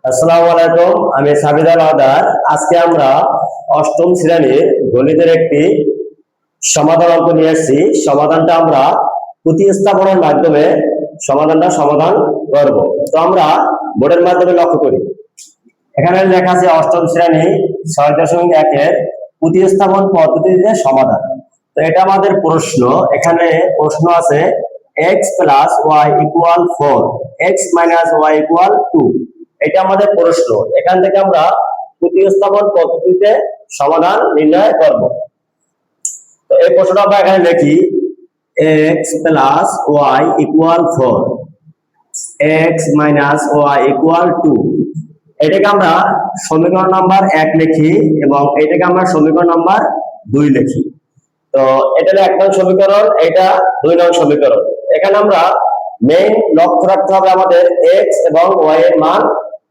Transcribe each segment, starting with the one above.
আসসালামু আলাইকুম, আমি সাবিদ আল আদার। আজকে আমরা অষ্টম শ্রেণীর গণিতের একটি সমাধান অঙ্ক নিয়ে এসেছি। সমাধানটা আমরা প্রতিস্থাপনের মাধ্যমে সমাধান করব। তো আমরা বোর্ডের মাধ্যমে লক্ষ্য করি, এখানে লেখা আছে অষ্টম শ্রেণী 6.1 এর প্রতিস্থাপন পদ্ধতিতে সমাধান। তো এটা আমাদের প্রশ্ন। এখানে প্রশ্ন আছে x plus Y equal 4, x minus Y equal 2। এটা আমাদের প্রশ্ন। এখান থেকে আমরা প্রতিস্থাপন পদ্ধতিতে সমাধান নির্ণয় করব। তো এই প্রশ্নটা আমরা এখানে লিখি x plus Y equal 4, x minus Y equal 2। এটাকে আমরা সমীকরণ নাম্বার 1 লিখি এবং এটাকে আমরা সমীকরণ নাম্বার 2 লিখি। তো এটা হলো 1 নং সমীকরণ, এটা 2 নং সমীকরণ। এখানে আমরা মেইন লক্ষ্য রাখতে হবে আমাদের x এবং y এর মান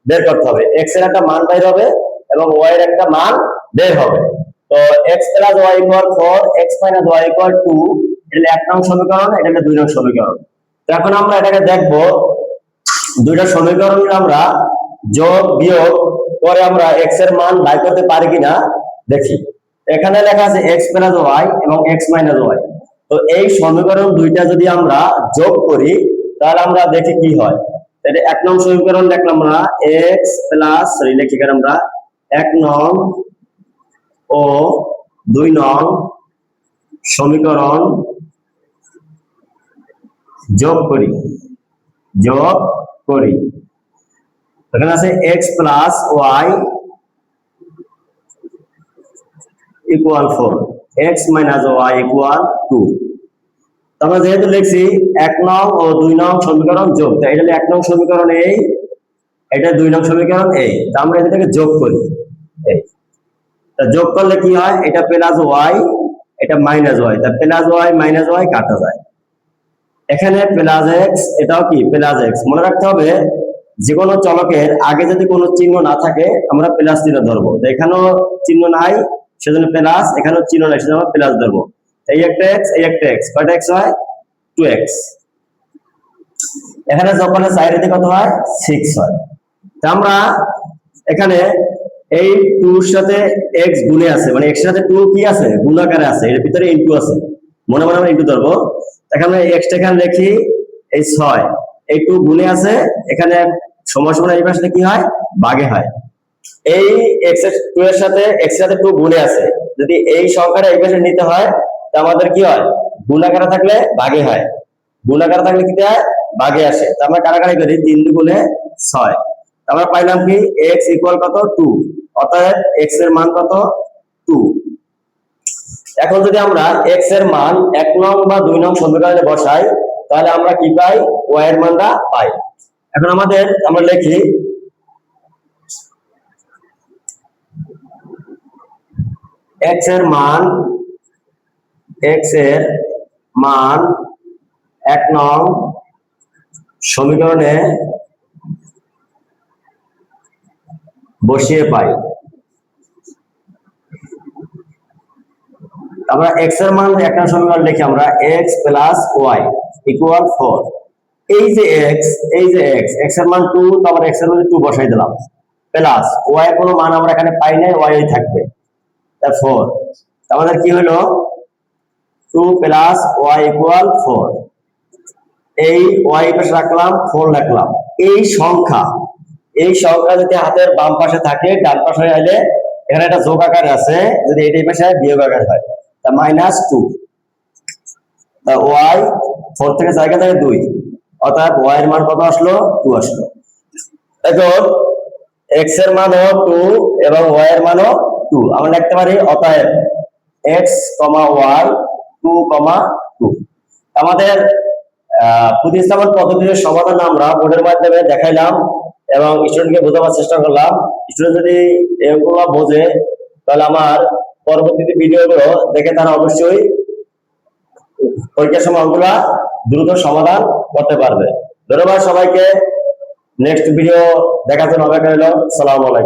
বের করতে হবে। x এর একটা মান বের হবে এবং y এর একটা মান বের হবে। তো x plus y equal 4, x minus y equal 2, এটা 1 নং সমীকরণ, এটা 2 নং সমীকরণ। তো এখন আমরা এটাকে দেখব দুইটা সমীকরণ আমরা যোগ বিয়োগ করে আমরা x এর মান বাই করতে পারি কিনা দেখি। এখানে লেখা আছে x প্লাস y এবং x মাইনাস y। তো এই সমীকরণ দুইটা যদি আমরা যোগ করি তাহলে আমরা দেখি কি হয়। এটা 1 নং সমীকরণ লিখলাম আমরা x প্লাস লিখি কারণ আমরা 1 নং ও 2 নং সমীকরণ যোগ করি। এখানে আছে x plus y equal 4, x minus y equal 2। আমরা যেহেতু লিখছি 1 নং ও 2 নং সমীকরণ যোগ, তাই এটা 1 নং সমীকরণ এই, এটা 2 নং সমীকরণ এই। তো আমরা এটাকে যোগ করি। এই তা যোগ করলে কি হয়, এটা প্লাস y, এটা মাইনাস y। তা প্লাস y মাইনাস y কাটা যায়। এখানে প্লাস x, এটাও কি প্লাস x। মনে রাখতে হবে যে কোনো চলকের আগে যদি কোনো চিহ্ন না থাকে আমরা প্লাস চিহ্ন ধরবো। তো এখানেও চিহ্ন নাই সেজন্য প্লাস, এখানেও চিহ্ন নাই সেজন্য আমরা প্লাস ধরবো। এই একটা x, এই একটা x, কয়টা x হয় 2x। এখানে যখন সাইড দিকে কত হয় 6 হয়। তো আমরা এখানে এই 2 এর সাথে x গুণে আছে, মানে x এর সাথে 2 কি আছে গুণাকারে আছে, এর ভিতরে ইনটু আছে, মনে মনে আমরা ইনটু ধরবো। এখানে x টা এখানে লিখি এই 6, এই 2 গুণে আছে, এখানে সময় সময় এই পাশে কি হয় ভাগে হয়। এই x এর 2 এর সাথে x এর সাথে 2 গুণে আছে, যদি এই সংখ্যাটা এই পাশে নিতে হয় তো আমাদের কি হয় গুণাকারে থাকলে ভাগে হয়, গুণাকারে থাকলে কি হয় ভাগে আসে। তো আমরা কাটাকাটি করি 3 দুগুণে 6। আমরা পাইলাম কি x ইকুয়াল কত 2, অতএব x এর মান কত 2। এখন যদি আমরা x এর মান 1 নং বা 2 নং সমীকরণে বসাই তাহলে আমরা কি পাই y এর মানটা পাই। এখন আমরা লিখি x এর মান 1 নং সমীকরণে বসিয়ে পাই। আমরা x এর মান 1 নং সমীকরণ লিখি আমরা x প্লাস y ইকুয়াল 4। এই যে x এর মান 2, তো আমরা x এর মান 2 বসাই দিলাম, প্লাস y এর কোনো মান আমরা এখানে পাই নাই, y থাকবে, তা 4। আমাদের কি হলো 2 প্লাস y ইকুয়াল 4। এই y পাশে রাখলাম, 4 লিখলাম। এই সংখ্যা যদি হাতের বাম পাশে থাকে ডান পাশে আইলে এখানে একটা যোগ আকার আছে, যদি এই পাশে বিয়োগ আকার হয় তা -2। তা y 4 থেকে জায়গা থেকে 2, অর্থাৎ y এর মান কত আসলো 2 আসলো। এখন x এর মানও 2 এবং y এর মানও 2। আমরা লিখতে পারি অতএব x, y 2, 2। আমাদের প্রতিস্থাপন পদ্ধতির সমাধান আমরা বোর্ডের মাধ্যমে দেখাইলাম এবং স্টুডেন্টকে বোঝানোর চেষ্টা করলাম। স্টুডেন্ট যদি এগুলো বোঝে তাহলে আমার পরবর্তী ভিডিওগুলো দেখে তারা অবশ্যই পরীক্ষার সময় অঙ্কগুলো দ্রুত সমাধান করতে পারবে। ধন্যবাদ সবাইকে। নেক্সট ভিডিও দেখার জন্য অপেক্ষা রইল। আসসালামু আলাইকুম।